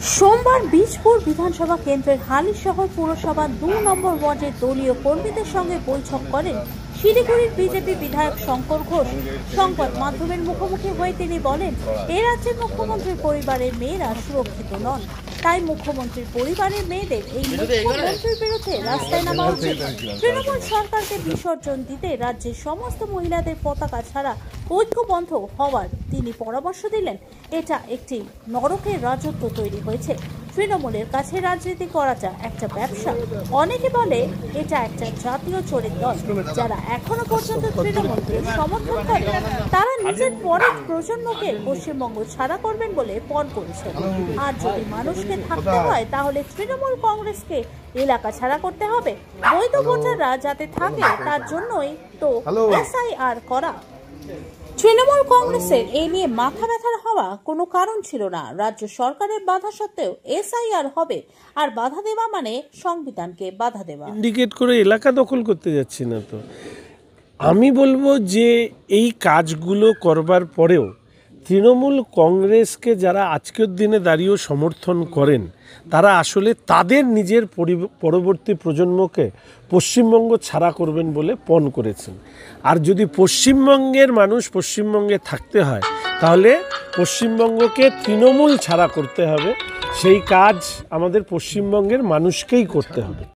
সোমবার বীজপুর বিধানসভা কেন্দ্রের হালিশহর পুরসভা ২ নম্বর ওয়ার্ডের দলীয় কর্মীদের সঙ্গে বৈঠক করেন শিলিগুড়ির বিজেপি বিধায়ক শঙ্কর ঘোষ। সংবাদ মাধ্যমের মুখোমুখি হয়ে তিনি বলেন, এ রাজ্যের মুখ্যমন্ত্রীর পরিবারের মেয়েরা সুরক্ষিত নন, তাই মুখ্যমন্ত্রীর পরিবারের মেয়েদের এই মুখ্যমন্ত্রীর বিরুদ্ধে রাস্তায় নামা উচিত। তৃণমূল সরকারকে বিসর্জন দিতে রাজ্যের সমস্ত মহিলাদের পতাকা ছাড়া ঐক্যবদ্ধ হওয়ার তিনি পরামর্শ দিলেন। এটা একটি নরকের রাজত্ব তৈরি হয়েছে। তৃণমূলের কাছে রাজনীতি করাটা একটা ব্যবসা। অনেকে বলে এটা একটা জাতীয় চোরের দল। যারা এখনো পর্যন্ত তৃণমূলকে সমর্থন করে তারা নিজের পরের প্রজন্মকে পশ্চিমবঙ্গ ছাড়া করবেন বলে পণ করেছেন। আর যদি মানুষকে থাকতে হয় তাহলে তৃণমূল কংগ্রেসকে এলাকা ছাড়া করতে হবে। বৈধ ভোটাররা যাতে থাকে তার জন্যই তো SIR করা। তৃণমূল কংগ্রেসের এই নিয়ে মাথা ব্যথার হওয়া কোনো কারণ ছিল না। রাজ্য সরকারের বাধা সত্ত্বেও SIR হবে, আর বাধা দেওয়া মানে সংবিধানকে বাধা দেওয়া। ইন্ডিকেট করে এলাকা দখল করতে যাচ্ছি না তো। আমি বলবো যে এই কাজগুলো করবার পরেও তৃণমূল কংগ্রেসকে যারা আজকের দিনে দাঁড়িয়েও সমর্থন করেন তারা আসলে তাদের নিজের পরবর্তী প্রজন্মকে পশ্চিমবঙ্গ ছাড়া করবেন বলে পণ করেছেন। আর যদি পশ্চিমবঙ্গের মানুষ পশ্চিমবঙ্গে থাকতে হয় তাহলে পশ্চিমবঙ্গকে তৃণমূল ছাড়া করতে হবে। সেই কাজ আমাদের পশ্চিমবঙ্গের মানুষকেই করতে হবে।